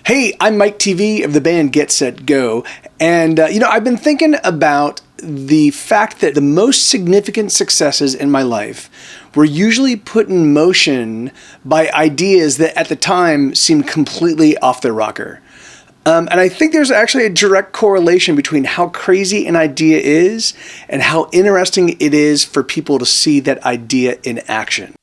Hey, I'm Mike TV of the band Get Set Go, and I've been thinking about the fact that the most significant successes in my life were usually put in motion by ideas that at the time seemed completely off their rocker. And I think there's actually a direct correlation between how crazy an idea is and how interesting it is for people to see that idea in action.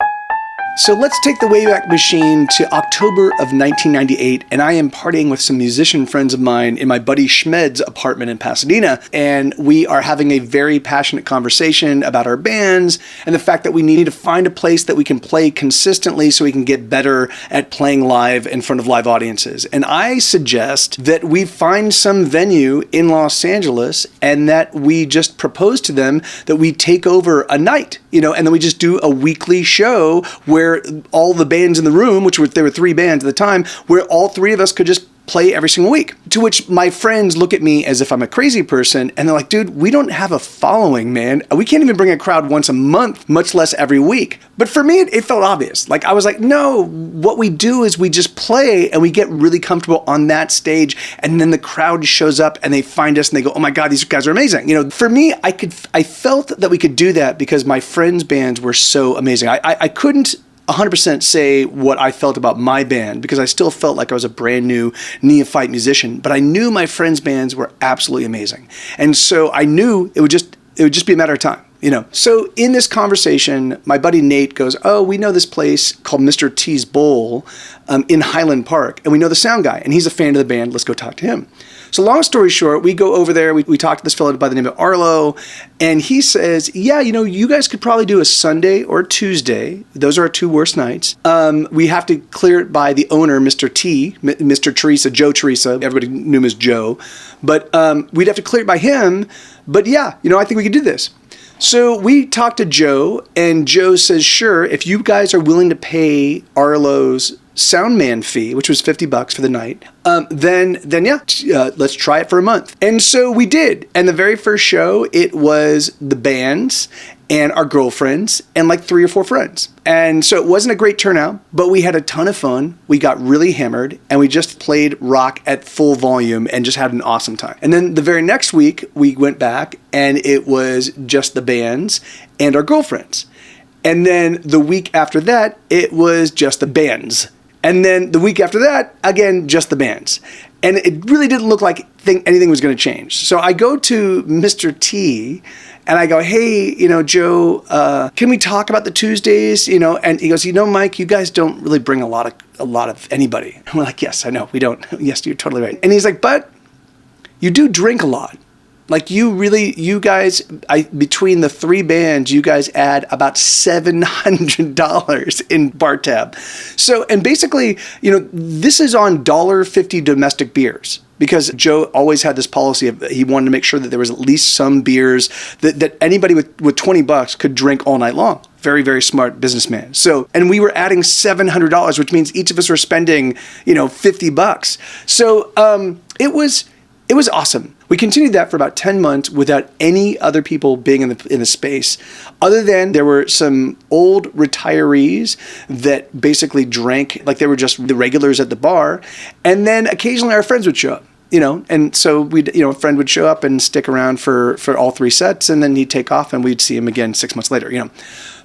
So let's take the Wayback Machine to October of 1998, and I am partying with some musician friends of mine in my buddy Schmed's apartment in Pasadena, and we are having a very passionate conversation about our bands and the fact that we need to find a place that we can play consistently so we can get better at playing live in front of live audiences. And I suggest that we find some venue in Los Angeles and that we just propose to them that we take over a night, and then we just do a weekly show where all the bands in the room, there were 3 bands at the time, where all 3 of us could just play every single week. To which my friends look at me as if I'm a crazy person, and they're like, dude, we don't have a following, man. We can't even bring a crowd once a month, much less every week. But for me, it felt obvious. Like, I was like, no, what we do is we just play and we get really comfortable on that stage, and then the crowd shows up and they find us and they go, oh my God, these guys are amazing. For me, I felt that we could do that because my friends' bands were so amazing. I couldn't 100% say what I felt about my band because I still felt like I was a brand new neophyte musician, but I knew my friends' bands were absolutely amazing. And so I knew it would just be a matter of time. So in this conversation, my buddy Nate goes, oh, we know this place called Mr. T's Bowl in Highland Park, and we know the sound guy, and he's a fan of the band. Let's go talk to him. So long story short, we go over there, we talk to this fellow by the name of Arlo, and he says, yeah, you guys could probably do a Sunday or a Tuesday. Those are our 2 worst nights. We have to clear it by the owner, Mr. T, Mr. Teresa, Joe Teresa. Everybody knew him as Joe. But we'd have to clear it by him. But yeah, I think we could do this. So we talked to Joe, and Joe says, sure, if you guys are willing to pay Arlo's soundman fee, which was $50 for the night, then let's try it for a month. And so we did. And the very first show, it was the bands and our girlfriends and like 3 or 4 friends. And so it wasn't a great turnout, but we had a ton of fun. We got really hammered and we just played rock at full volume and just had an awesome time. And then the very next week, we went back and it was just the bands and our girlfriends. And then the week after that, it was just the bands. And then the week after that, again, just the bands. And it really didn't look like anything was going to change. So I go to Mr. T and I go, hey, Joe, can we talk about the Tuesdays? And he goes, Mike, you guys don't really bring a lot of anybody. And we're like, yes, I know, we don't. Yes, you're totally right. And he's like, but you do drink a lot. Like you guys, between the 3 bands, you guys add about $700 in bar tab. So, and basically, this is on $1.50 domestic beers. Because Joe always had this policy of he wanted to make sure that there was at least some beers that anybody with $20 could drink all night long. Very, very smart businessman. So, and we were adding $700, which means each of us were spending, $50. So, it was awesome. We continued that for about 10 months without any other people being in the space, other than there were some old retirees that basically drank like they were just the regulars at the bar, and then occasionally our friends would show up. And so a friend would show up and stick around for all 3 sets, and then he'd take off, and we'd see him again 6 months later.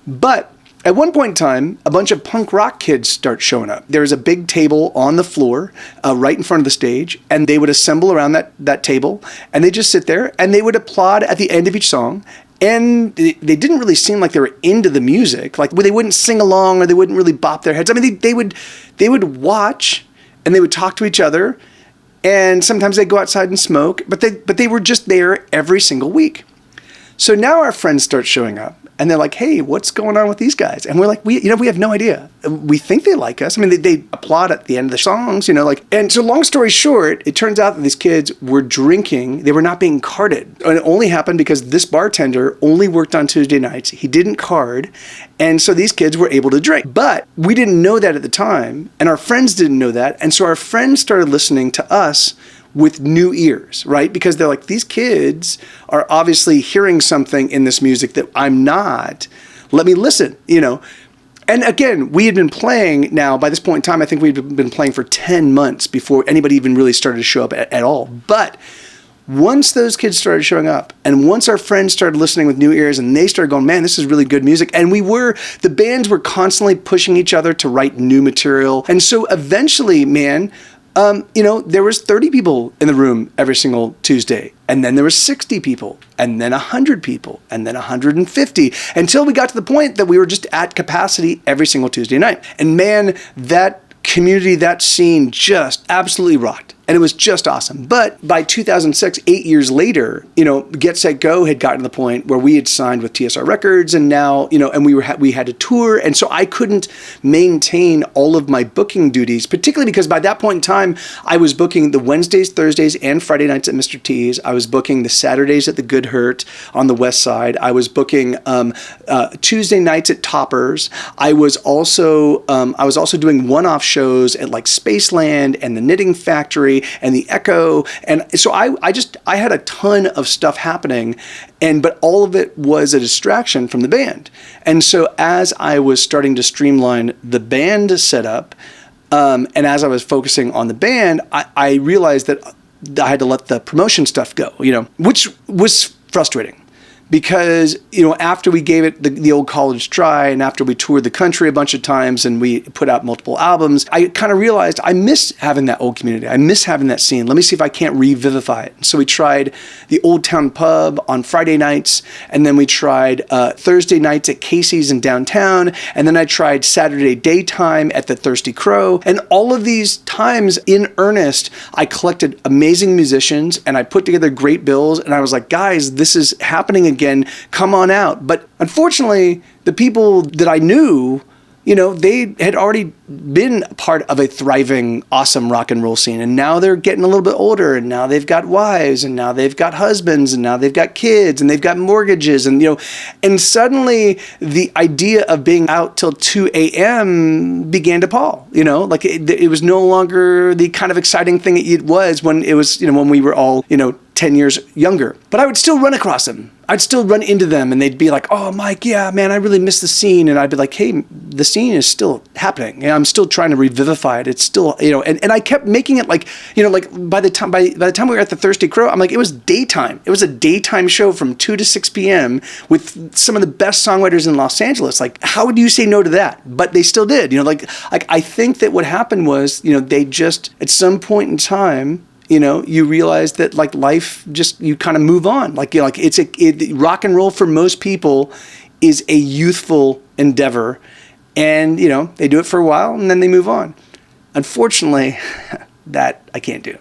But at one point in time, a bunch of punk rock kids start showing up. There was a big table on the floor right in front of the stage, and they would assemble around that table, and they just sit there, and they would applaud at the end of each song. And they didn't really seem like they were into the music. Like, they wouldn't sing along or they wouldn't really bop their heads. I mean, they would watch, and they would talk to each other, and sometimes they'd go outside and smoke, but they were just there every single week. So now our friends start showing up. And they're like, hey, what's going on with these guys? And we're like, we have no idea. We think they like us. I mean, they applaud at the end of the songs, And so long story short, it turns out that these kids were drinking. They were not being carded. And it only happened because this bartender only worked on Tuesday nights. He didn't card. And so these kids were able to drink. But we didn't know that at the time. And our friends didn't know that. And so our friends started listening to us with new ears, right? Because they're like, these kids are obviously hearing something in this music that I'm not. Let me listen, And again, we had been playing now, by this point in time, I think we'd been playing for 10 months before anybody even really started to show up at all. But once those kids started showing up, and once our friends started listening with new ears, and they started going, man, this is really good music. And the bands were constantly pushing each other to write new material. And so eventually, man, there was 30 people in the room every single Tuesday. And then there was 60 people, and then 100 people, and then 150, until we got to the point that we were just at capacity every single Tuesday night. And man, that community, that scene just absolutely rocked. And it was just awesome. But by 2006, 8 years later, Get Set Go had gotten to the point where we had signed with TSR Records, and now, and we had to tour. And so I couldn't maintain all of my booking duties, particularly because by that point in time, I was booking the Wednesdays, Thursdays, and Friday nights at Mr. T's. I was booking the Saturdays at the Good Hurt on the West Side. I was booking Tuesday nights at Toppers. I was also doing one-off shows at like Spaceland and the Knitting Factory and the Echo. And so I had a ton of stuff happening, but all of it was a distraction from the band. And so as I was starting to streamline the band setup, and as I was focusing on the band, I realized that I had to let the promotion stuff go, which was frustrating. Because, after we gave it the old college try, and after we toured the country a bunch of times and we put out multiple albums, I kind of realized I miss having that old community. I miss having that scene. Let me see if I can't revivify it. So we tried the Old Town Pub on Friday nights, and then we tried Thursday nights at Casey's in downtown, and then I tried Saturday daytime at the Thirsty Crow. And all of these times, in earnest, I collected amazing musicians, and I put together great bills, and I was like, guys, this is happening again, come on out. But unfortunately, the people that I knew, they had already been part of a thriving, awesome rock and roll scene. And now they're getting a little bit older, and now they've got wives, and now they've got husbands, and now they've got kids, and they've got mortgages. And, and suddenly the idea of being out till 2 a.m. began to pall, like it was no longer the kind of exciting thing it was when it was, when we were all, 10 years younger. But I would still run across them. I'd still run into them, and they'd be like, oh, Mike, yeah, man, I really miss the scene. And I'd be like, hey, the scene is still happening. I'm still trying to revivify it. It's still, and I kept making it like, by the time we were at the Thirsty Crow, I'm like, it was daytime. It was a daytime show from 2 to 6 p.m. with some of the best songwriters in Los Angeles. Like, how would you say no to that? But they still did, I think that what happened was, they just, at some point in time, you realize that like life just, you kind of move on. Rock and roll for most people is a youthful endeavor, and, they do it for a while and then they move on. Unfortunately, that I can't do.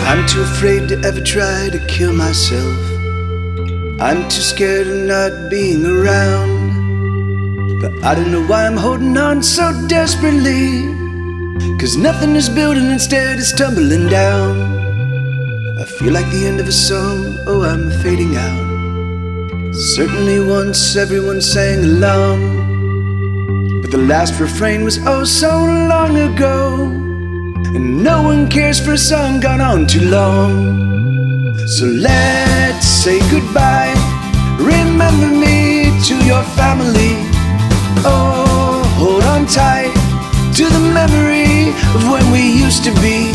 I'm too afraid to ever try to kill myself. I'm too scared of not being around. But I don't know why I'm holding on so desperately, 'cause nothing is building, instead it's tumbling down. I feel like the end of a song, oh, I'm fading out. Certainly once everyone sang along, but the last refrain was oh so long ago. And no one cares for a song gone on too long. So let's say goodbye. Remember me to your family. Oh, hold on tight to the memory of when we used to be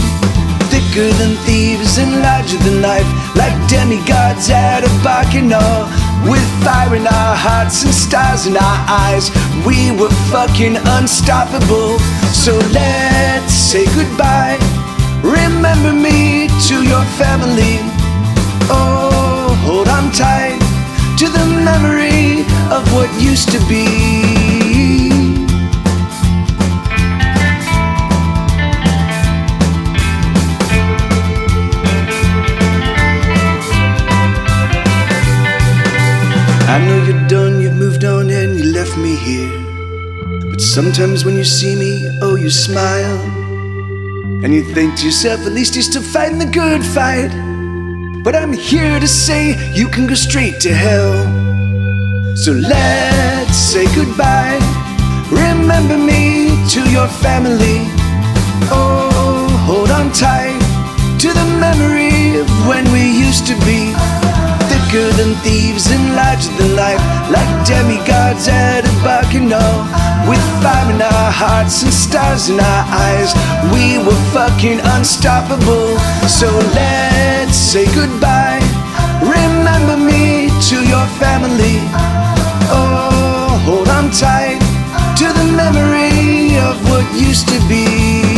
thicker than thieves and larger than life, like demigods at a bacchanal. With fire in our hearts and stars in our eyes, we were fucking unstoppable. So let's say goodbye. Remember me to your family. Oh, hold on tight to the memory of what used to be. I know you're done, you've moved on and you left me here. But sometimes when you see me, oh, you smile. And you think to yourself, at least you're still fighting the good fight. But I'm here to say you can go straight to hell. So let's say goodbye. Remember me to your family. Oh, hold on tight to the memory of when we used to be thicker than thieves and larger than life, like demigods at a bacchanal. With fire in our hearts and stars in our eyes, we were fucking unstoppable. So let's say goodbye. Remember me to your family. Oh, hold on tight to the memory of what used to be.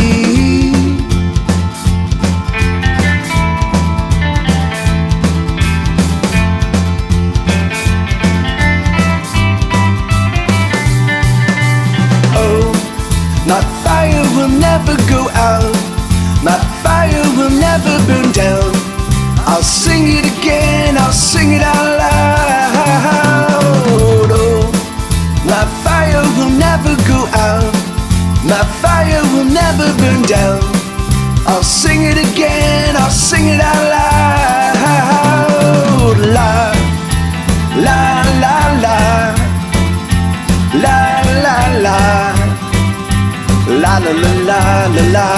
My fire will never go out. My fire will never burn down. I'll sing it again, I'll sing it out loud. Oh, my fire will never go out. My fire will never burn down. I'll sing it again, I'll sing it out loud. La, la, la, la. La, la, la. La la la la la la.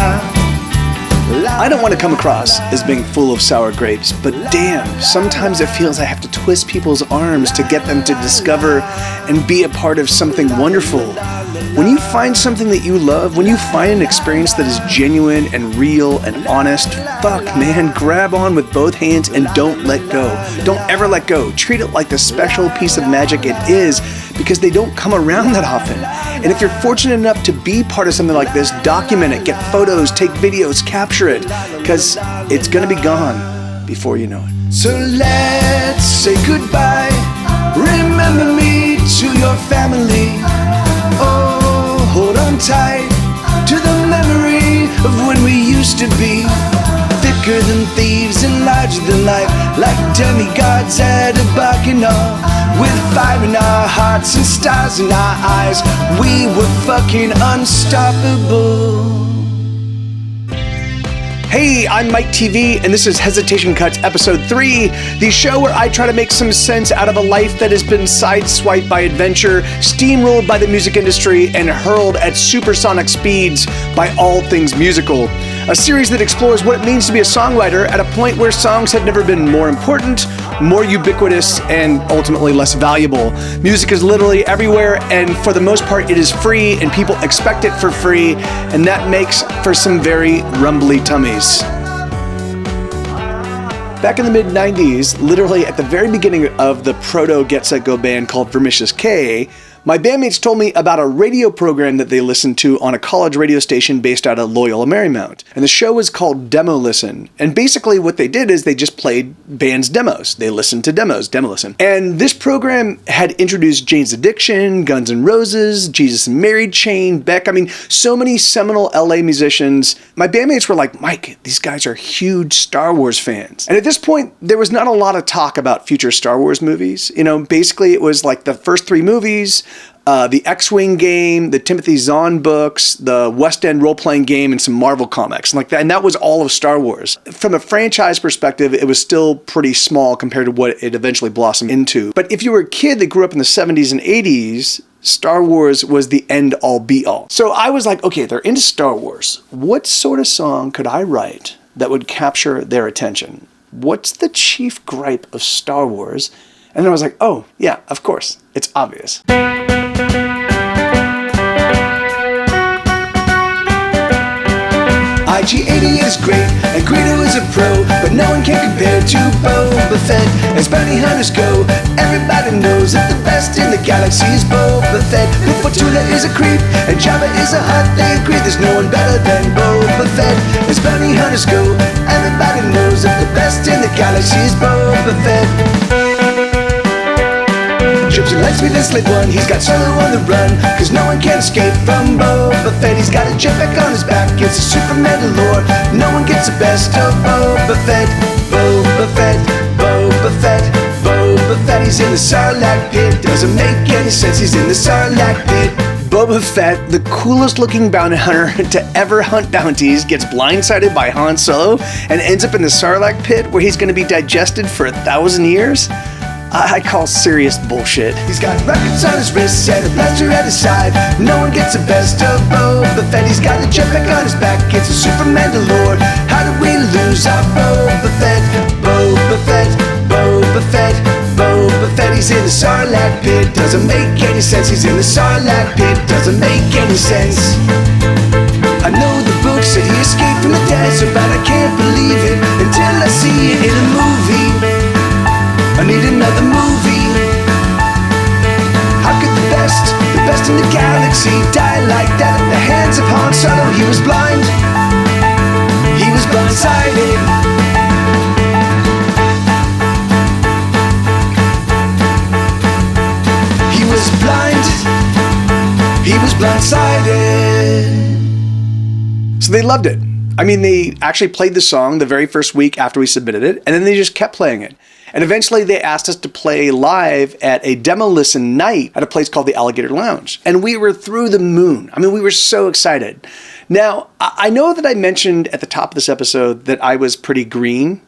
I don't want to come across as being full of sour grapes, but damn, sometimes it feels I have to twist people's arms to get them to discover and be a part of something wonderful. When you find something that you love, when you find an experience that is genuine and real and honest, fuck man, grab on with both hands and don't let go. Don't ever let go. Treat it like the special piece of magic it is, because they don't come around that often. And if you're fortunate enough to be part of something like this, document it, get photos, take videos, capture it, because it's gonna be gone before you know it. So let's say goodbye. Remember me to your family. Oh, hold on tight to the memory of when we used to be thicker than thieves and larger than life, like demigods at a bacchanal. With fire in our hearts and stars in our eyes, we were fucking unstoppable. Hey, I'm Mike TV, and this is Hesitation Cuts Episode 3, the show where I try to make some sense out of a life that has been sideswiped by adventure, steamrolled by the music industry, and hurled at supersonic speeds by all things musical. A series that explores what it means to be a songwriter at a point where songs have never been more important, more ubiquitous, and ultimately less valuable. Music is literally everywhere, and for the most part it is free, and people expect it for free, and that makes for some very rumbly tummies. Back in the mid-90s, literally at the very beginning of the proto Get Set Go band called Vermicious K, my bandmates told me about a radio program that they listened to on a college radio station based out of Loyola Marymount. And the show was called Demo Listen. And basically what they did is they just played bands' demos. They listened to demos, Demo Listen. And this program had introduced Jane's Addiction, Guns N' Roses, Jesus and Mary Chain, Beck. I mean, so many seminal LA musicians. My bandmates were like, Mike, these guys are huge Star Wars fans. And at this point, there was not a lot of talk about future Star Wars movies. You know, basically it was like the first 3 movies, the X-Wing game, the Timothy Zahn books, the West End role-playing game, and some Marvel comics, and like that. And that was all of Star Wars. From a franchise perspective, it was still pretty small compared to what it eventually blossomed into. But if you were a kid that grew up in the 70s and 80s, Star Wars was the end-all be-all. So I was like, okay, they're into Star Wars. What sort of song could I write that would capture their attention? What's the chief gripe of Star Wars? And then I was like, oh, yeah, of course. It's obvious. IG-88 is great, and Greedo is a pro, but no one can compare to Boba Fett. As bounty hunters go, everybody knows that the best in the galaxy is Boba Fett. But Fortuna is a creep, and Jabba is a hut. They agree there's no one better than Boba Fett. As bounty hunters go, everybody knows that the best in the galaxy is Boba Fett. Trips and Lightspeed and Slave One, he's got Solo on the run, cause no one can escape from Boba Fett. He's got a jetpack on his back, it's a super Mandalore. No one gets the best of Boba Fett. Boba Fett, Boba Fett, Boba Fett. He's in the Sarlacc pit, doesn't make any sense, he's in the Sarlacc pit. Boba Fett, the coolest looking bounty hunter to ever hunt bounties, gets blindsided by Han Solo and ends up in the Sarlacc pit where he's going to be digested for 1,000 years? I call serious bullshit. He's got rockets on his wrists and a blaster at his side. No one gets the best of Boba Fett. He's got a jetpack on his back. It's a super Mandalore. How did we lose our Boba Fett? Boba Fett, Boba Fett, Boba Fett. He's in the Sarlacc pit. Doesn't make any sense. He's in the Sarlacc pit. Doesn't make any sense. I know the book said he escaped from the desert, but I can't believe it until I see it in a movie. I need another movie. How could the best in the galaxy die like that at the hands of Han Solo? He was blind. He was blindsided. He was blind. He was blindsided. So they loved it. I mean, they actually played the song the very first week after we submitted it, and then they just kept playing it. And eventually they asked us to play live at a demo listen night at a place called the Alligator Lounge. And we were through the moon. I mean, we were so excited. Now, I know that I mentioned at the top of this episode that I was pretty green.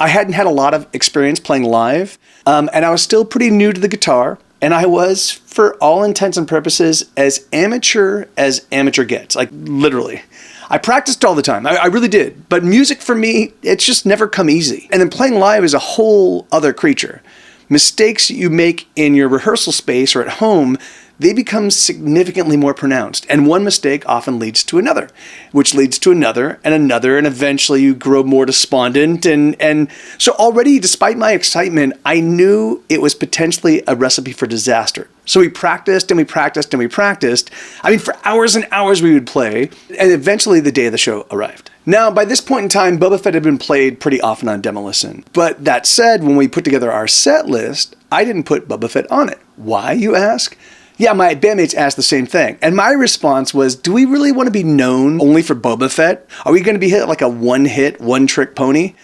I hadn't had a lot of experience playing live, and I was still pretty new to the guitar. And I was, for all intents and purposes, as amateur gets, like literally. I practiced all the time. I really did. But music for me, it's just never come easy. And then playing live is a whole other creature. Mistakes you make in your rehearsal space or at home, they become significantly more pronounced. And one mistake often leads to another, which leads to another, and eventually you grow more despondent. And so already, despite my excitement, I knew it was potentially a recipe for disaster. So we practiced and we practiced and we practiced. I mean, for hours and hours we would play, and eventually the day of the show arrived. Now, by this point in time, Boba Fett had been played pretty often on Demo Listen. But that said, when we put together our set list, I didn't put Boba Fett on it. Why, you ask? Yeah, my bandmates asked the same thing. And my response was, do we really want to be known only for Boba Fett? Are we going to be hit like a one-hit, one-trick pony?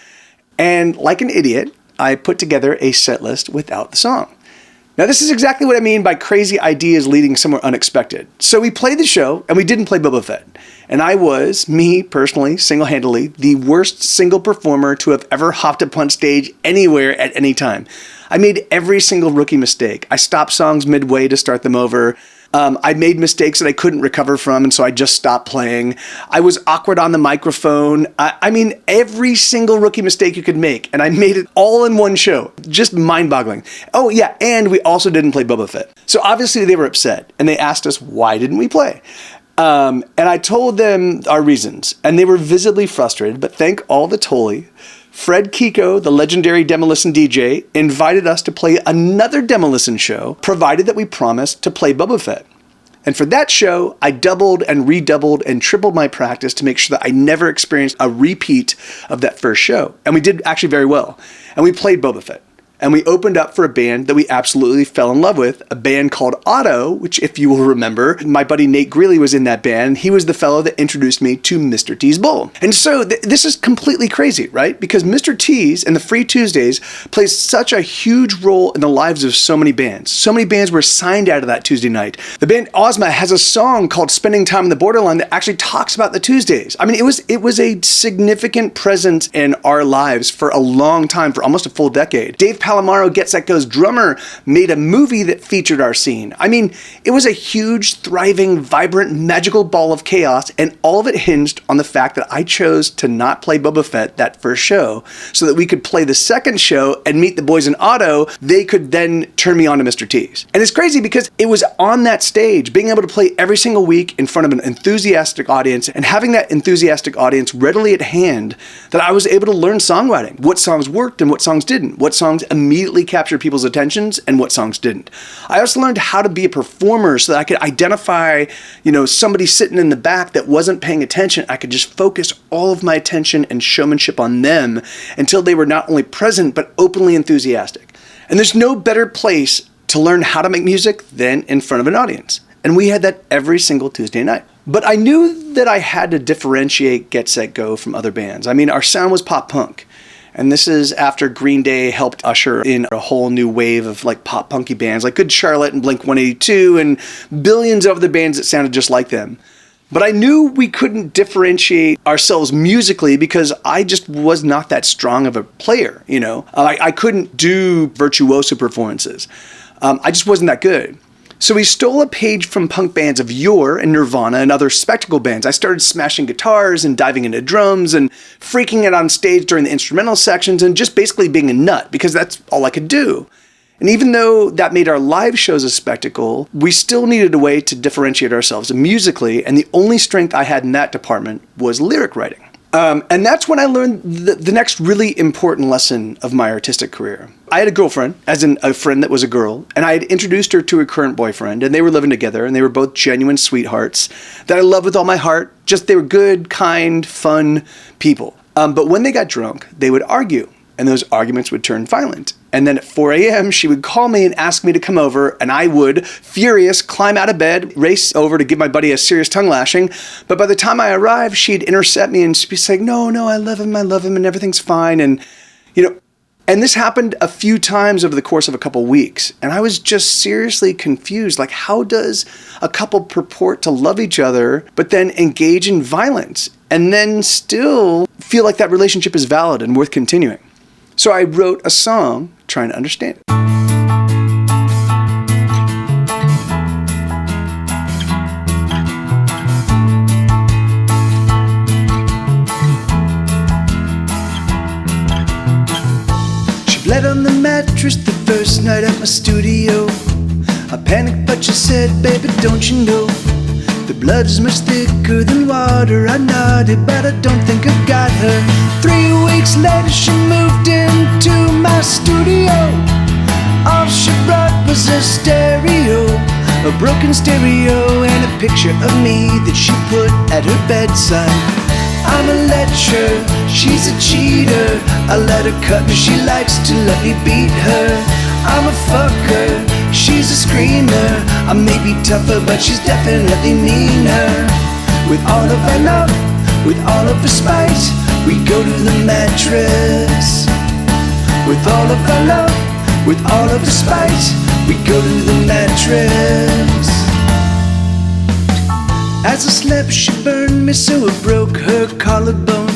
And like an idiot, I put together a set list without the song. Now, this is exactly what I mean by crazy ideas leading somewhere unexpected. So we played the show, and we didn't play Boba Fett. And I was, me personally, single-handedly, the worst single performer to have ever hopped up on stage anywhere at any time. I made every single rookie mistake. I stopped songs midway to start them over. I made mistakes that I couldn't recover from, and so I just stopped playing. I was awkward on the microphone. I mean, every single rookie mistake you could make, and I made it all in one show. Just mind-boggling. Oh, yeah, and we also didn't play Boba Fett. So obviously they were upset, and they asked us, why didn't we play? And I told them our reasons, and they were visibly frustrated, but thank all the Tolly. Fred Kiko, the legendary Demo Listen DJ, invited us to play another Demo Listen show, provided that we promised to play Boba Fett. And for that show, I doubled and redoubled and tripled my practice to make sure that I never experienced a repeat of that first show. And we did actually very well. And we played Boba Fett. And we opened up for a band that we absolutely fell in love with, a band called Otto, which, if you will remember, my buddy Nate Greeley was in that band. He was the fellow that introduced me to Mr. T's Bowl. And so this is completely crazy, right? Because Mr. T's and the Free Tuesdays plays such a huge role in the lives of so many bands. So many bands were signed out of that Tuesday night. The band Ozma has a song called Spending Time in the Borderline that actually talks about the Tuesdays. I mean, it was a significant presence in our lives for a long time, for almost a full decade. Dave Palomaro, Get Set Go's drummer, made a movie that featured our scene. I mean, it was a huge, thriving, vibrant, magical ball of chaos, and all of it hinged on the fact that I chose to not play Boba Fett that first show so that we could play the second show and meet the boys in Otto. They could then turn me on to Mr. T's. And it's crazy because it was on that stage, being able to play every single week in front of an enthusiastic audience and having that enthusiastic audience readily at hand, that I was able to learn songwriting, what songs worked and what songs didn't, what songs immediately captured people's attentions and what songs didn't. I also learned how to be a performer so that I could identify, somebody sitting in the back that wasn't paying attention. I could just focus all of my attention and showmanship on them until they were not only present, but openly enthusiastic. And there's no better place to learn how to make music than in front of an audience. And we had that every single Tuesday night. But I knew that I had to differentiate Get Set Go from other bands. I mean, our sound was pop punk. And this is after Green Day helped usher in a whole new wave of like pop punky bands like Good Charlotte and Blink-182 and billions of other bands that sounded just like them. But I knew we couldn't differentiate ourselves musically because I just was not that strong of a player, you know. I couldn't do virtuoso performances. I just wasn't that good. So we stole a page from punk bands of yore and Nirvana and other spectacle bands. I started smashing guitars and diving into drums and freaking out on stage during the instrumental sections and just basically being a nut because that's all I could do. And even though that made our live shows a spectacle, we still needed a way to differentiate ourselves musically, and the only strength I had in that department was lyric writing. And that's when I learned the next really important lesson of my artistic career. I had a girlfriend, as in a friend that was a girl, and I had introduced her to her current boyfriend, and they were living together, and they were both genuine sweethearts that I love with all my heart. Just they were good, kind, fun people. But when they got drunk, they would argue, and those arguments would turn violent. And then at 4 a.m., she would call me and ask me to come over, and I would, furious, climb out of bed, race over to give my buddy a serious tongue lashing. But by the time I arrived, she'd intercept me and be saying, no, I love him, and everything's fine. And, you know, and this happened a few times over the course of a couple weeks. And I was just seriously confused. Like, how does a couple purport to love each other, but then engage in violence, and then still feel like that relationship is valid and worth continuing? So I wrote a song trying to understand it. She bled on the mattress the first night at my studio. I panicked, but she said, baby, don't you know the blood's much thicker than water? I nodded, but I don't think I got her. 3 weeks later, she moved into my studio. All she brought was a stereo, a broken stereo, and a picture of me that she put at her bedside. I'm a lecher, she's a cheater. I let her cut me, she likes to let me beat her. I'm a fucker, she's a screamer. I may be tougher, but she's definitely meaner. With all of our love, with all of her spite, we go to the mattress. With all of our love, with all of her spite, we go to the mattress. As I slept, she burned me so it broke her collarbone.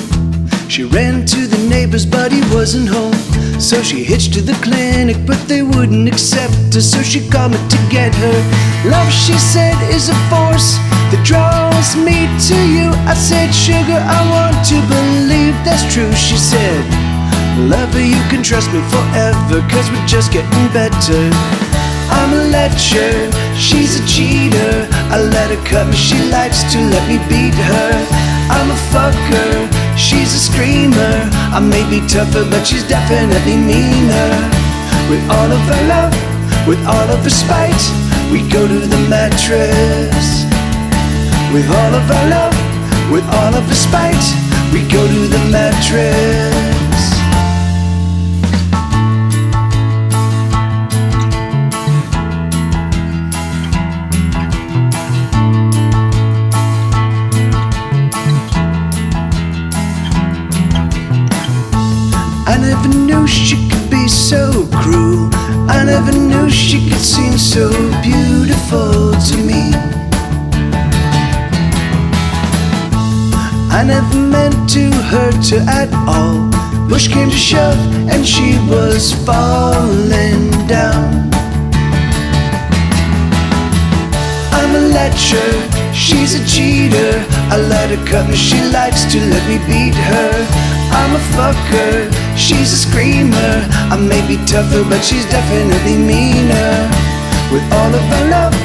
She ran to the neighbors, but he wasn't home. So she hitched to the clinic, but they wouldn't accept her. So she called me to get her. Love, she said, is a force that draws me to you. I said, sugar, I want to believe that's true. She said, lover, you can trust me forever, 'cause we're just getting better. I'm a lecher, she's a cheater. I let her cut me, she likes to let me beat her. I'm a fucker, she's a screamer. I may be tougher, but she's definitely meaner. With all of her love, with all of her spite, we go to the mattress. With all of our love, with all of her spite, we go to the mattress. I never knew she could be so cruel. I never knew she could seem so beautiful to me. I never meant to hurt her at all. Push came to shove and she was falling down. I'm a lecher, she's a cheater. I let her cut me, she likes to let me beat her. I'm a fucker, she's a screamer. I may be tougher, but she's definitely meaner. With all of her love,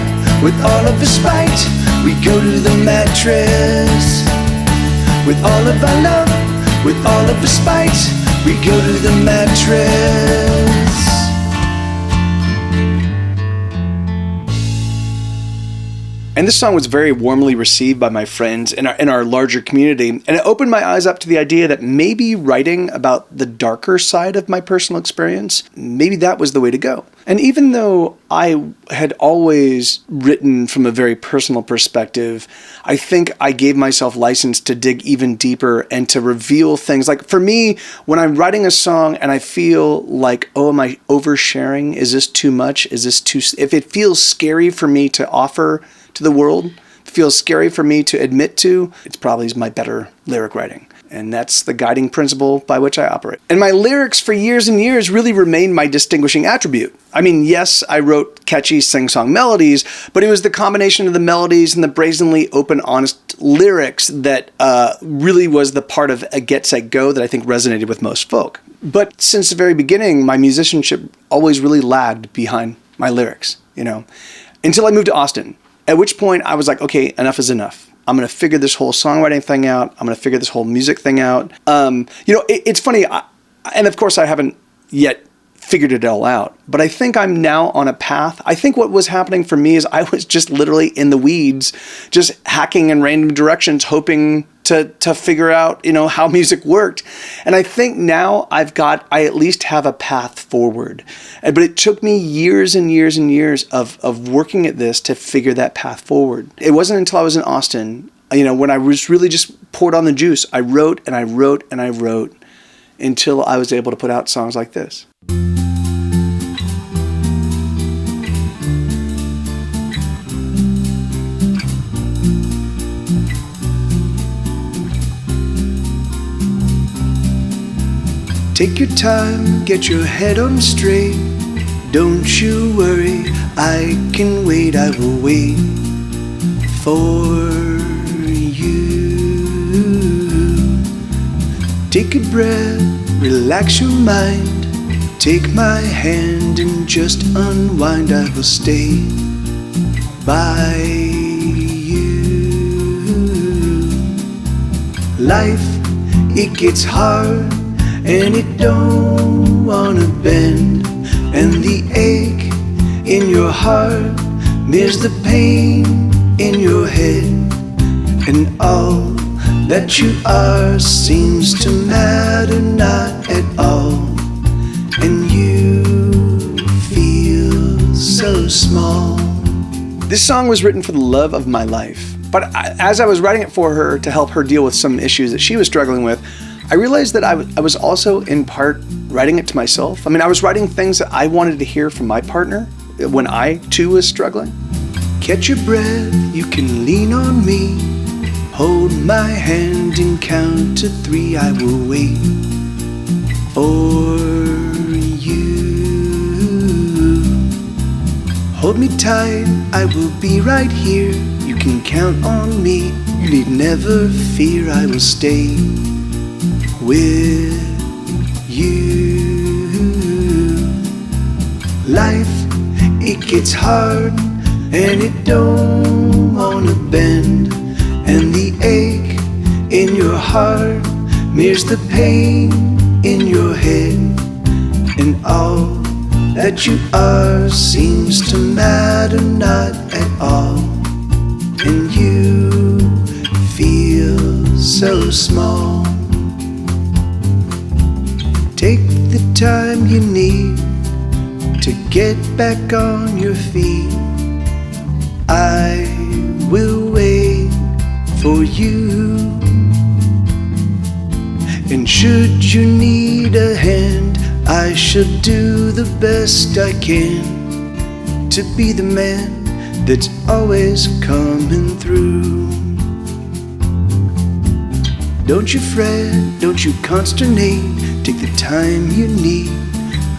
with all of her spite, we go to the mattress. With all of our love, with all of her spite, we go to the mattress. And this song was very warmly received by my friends in our larger community. And it opened my eyes up to the idea that maybe writing about the darker side of my personal experience, maybe that was the way to go. And even though I had always written from a very personal perspective, I think I gave myself license to dig even deeper and to reveal things. Like for me, when I'm writing a song and I feel like, oh, am I oversharing? Is this too much? Is this too... If it feels scary for me to offer to the world, feels scary for me to admit to, it's probably my better lyric writing. And that's the guiding principle by which I operate. And my lyrics for years and years really remained my distinguishing attribute. I mean, yes, I wrote catchy sing-song melodies, but it was the combination of the melodies and the brazenly open, honest lyrics that really was the part of a Get, Set, Go that I think resonated with most folk. But since the very beginning, my musicianship always really lagged behind my lyrics, until I moved to Austin. At which point I was like, okay, enough is enough. I'm going to figure this whole songwriting thing out. I'm going to figure this whole music thing out. It's funny. And of course I haven't yet figured it all out, but I think I'm now on a path. I think what was happening for me is I was just literally in the weeds, just hacking in random directions, hoping to figure out, how music worked. And I think now I at least have a path forward. But it took me years and years and years of working at this to figure that path forward. It wasn't until I was in Austin, when I was really just poured on the juice, I wrote and I wrote and I wrote until I was able to put out songs like this. Take your time, get your head on straight. Don't you worry, I can wait, I will wait for you. Take a breath, relax your mind. Take my hand and just unwind, I will stay by you. Life, it gets hard and it don't wanna bend, and the ache in your heart mirrors the pain in your head, and all that you are seems to matter not at all, and you feel so small. This song was written for the love of my life, but as I was writing it for her to help her deal with some issues that she was struggling with, I realized that I was also in part writing it to myself. I mean, I was writing things that I wanted to hear from my partner when I too was struggling. Catch your breath, you can lean on me. Hold my hand and count to 3. I will wait for you. Hold me tight, I will be right here. You can count on me. You need never fear, I will stay with you. Life, it gets hard and it don't wanna bend, and the ache in your heart mirrors the pain in your head, and all that you are seems to matter not at all, and you feel so small. Take the time you need to get back on your feet. I will wait for you. And should you need a hand, I shall do the best I can to be the man that's always coming through. Don't you fret, don't you consternate. Take the time you need.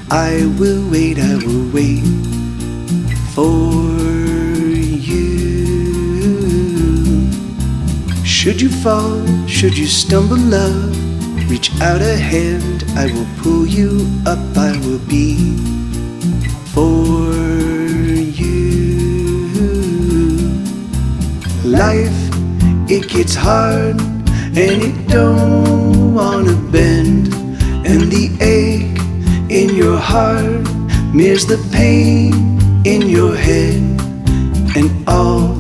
I will wait for you. Should you fall, should you stumble, love, reach out a hand, I will pull you up, I will be for you. Life, it gets hard and it don't wanna bend, and the ache in your heart mirrors the pain in your head, and all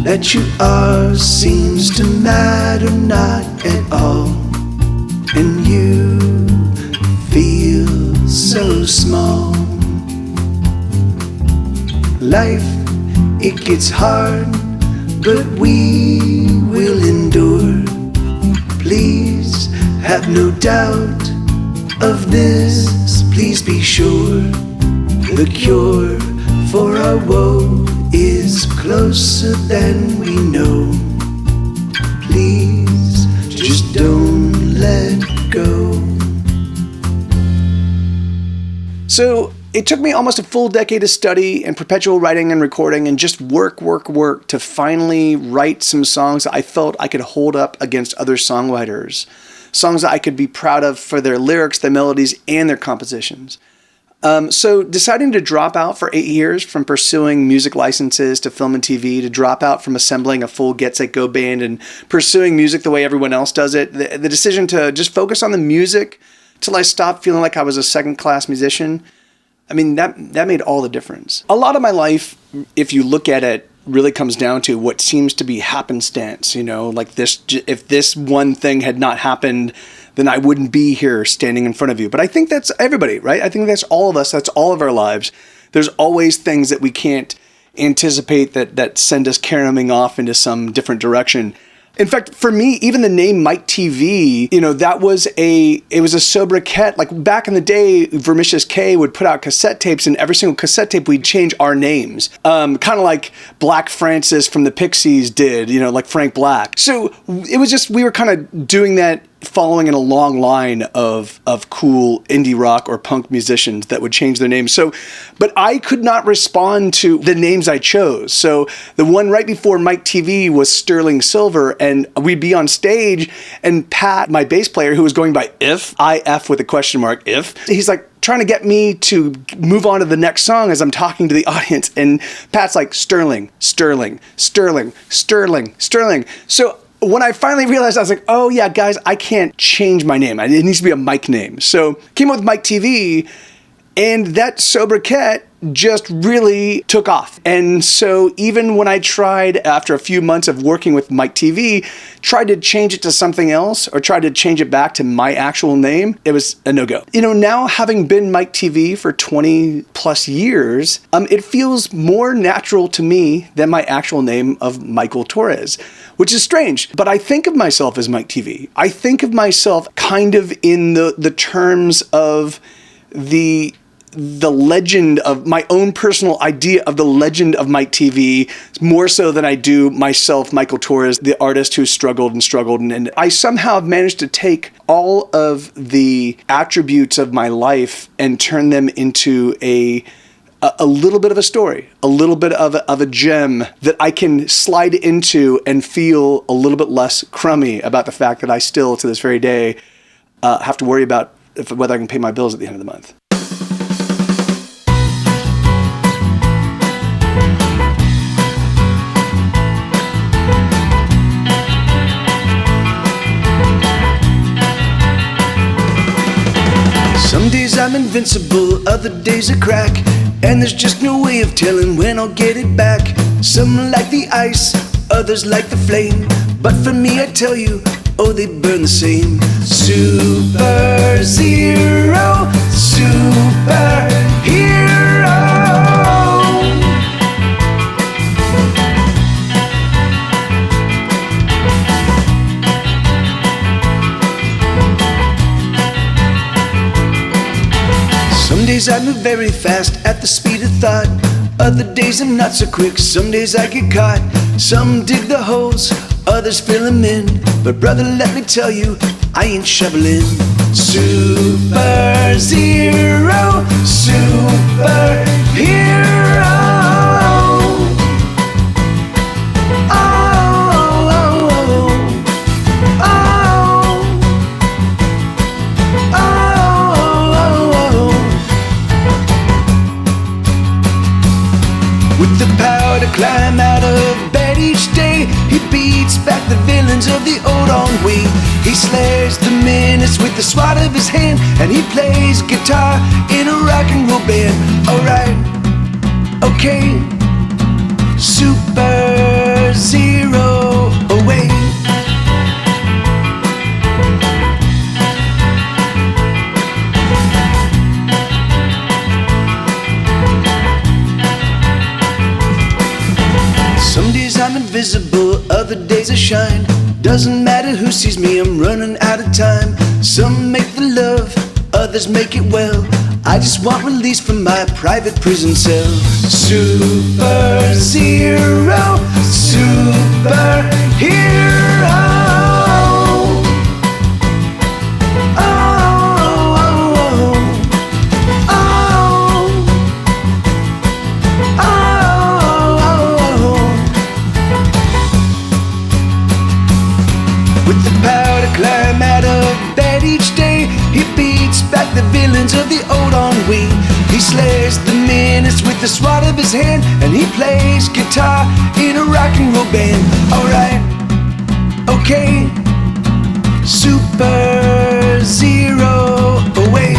that you are seems to matter not at all, and you feel so small. Life, it gets hard, but we will endure. Please have no doubt of this, please be sure. The cure for our woe is closer than we know. Please just don't let go. So it took me almost a full decade of study and perpetual writing and recording and just work to finally write some songs that I felt I could hold up against other songwriters. Songs that I could be proud of for their lyrics, their melodies, and their compositions. So deciding to drop out for 8 years from pursuing music licenses to film and TV, to drop out from assembling a full Get Set Go band and pursuing music the way everyone else does it, the decision to just focus on the music till I stopped feeling like I was a second-class musician, I mean, that made all the difference. A lot of my life, if you look at it, really comes down to what seems to be happenstance, you know, like this, if this one thing had not happened, then I wouldn't be here standing in front of you. But I think that's everybody, right? I think that's all of us. That's all of our lives. There's always things that we can't anticipate that send us caroming off into some different direction. In fact, for me, even the name Mike TV, you know, it was a sobriquet. Like back in the day, Vermicious K would put out cassette tapes, and every single cassette tape we'd change our names. Kind of like Black Francis from the Pixies did, you know, like Frank Black. So it was just, we were kind of doing that, following in a long line of cool indie rock or punk musicians that would change their names. So, but I could not respond to the names I chose. So the one right before Mike TV was Sterling Silver, and we'd be on stage, and Pat, my bass player, who was going by IF with a question mark, he's like trying to get me to move on to the next song as I'm talking to the audience, and Pat's like, Sterling. So when I finally realized, I was like, oh yeah, guys, I can't change my name. It needs to be a Mike name. So came up with Mike TV, and that sobriquet just really took off. And so even when I tried, after a few months of working with Mike TV, tried to change it to something else or tried to change it back to my actual name, it was a no-go. You know, now having been Mike TV for 20 plus years, it feels more natural to me than my actual name of Michael Torres, which is strange. But I think of myself as Mike TV. I think of myself kind of in the terms of the legend of my own personal idea of the legend of Mike TV, more so than I do myself, Michael Torres, the artist who struggled. And I somehow managed to take all of the attributes of my life and turn them into a little bit of a story, a little bit of a gem that I can slide into and feel a little bit less crummy about the fact that I still, to this very day, have to worry about whether I can pay my bills at the end of the month. Some days I'm invincible, other days a crack, and there's just no way of telling when I'll get it back. Some like the ice, others like the flame, but for me I tell you, oh, they burn the same. Super Zero, super hero. Some days I move very fast at the speed of thought. Other days I'm not so quick, some days I get caught. Some dig the holes, others fill them in. But brother, let me tell you, I ain't shoveling. Super Zero, super hero. With the power to climb out of bed each day, he beats back the villains of the old ennui. He slays the menace with the swat of his hand, and he plays guitar in a rock and roll band. Alright, okay, Super Zero. days I'm invisible, other days I shine. Doesn't matter who sees me, I'm running out of time. Some make the love, others make it well. I just want release from my private prison cell. Super zero, super hero. With the power to climb out of bed each day, he beats back the villains of the old ennui. He slays the menace with the swat of his hand, and he plays guitar in a rock and roll band. Alright, okay, super zero away.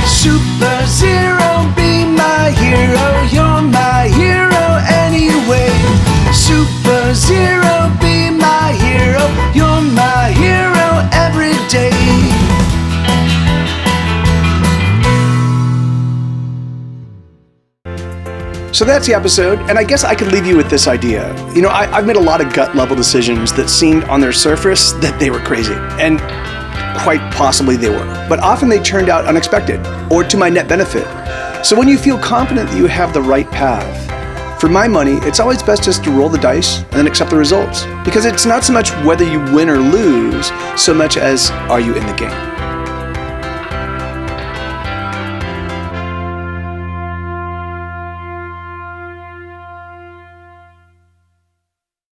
Super zero, be my hero, you're my hero anyway. Super zero, be my hero, you're my hero every day. So that's the episode, and I guess I could leave you with this idea. You know, I've made a lot of gut level decisions that seemed on their surface that they were crazy, and quite possibly they were. But often they turned out unexpected, or to my net benefit. So when you feel confident that you have the right path, for my money, it's always best just to roll the dice and then accept the results. Because it's not so much whether you win or lose, so much as are you in the game.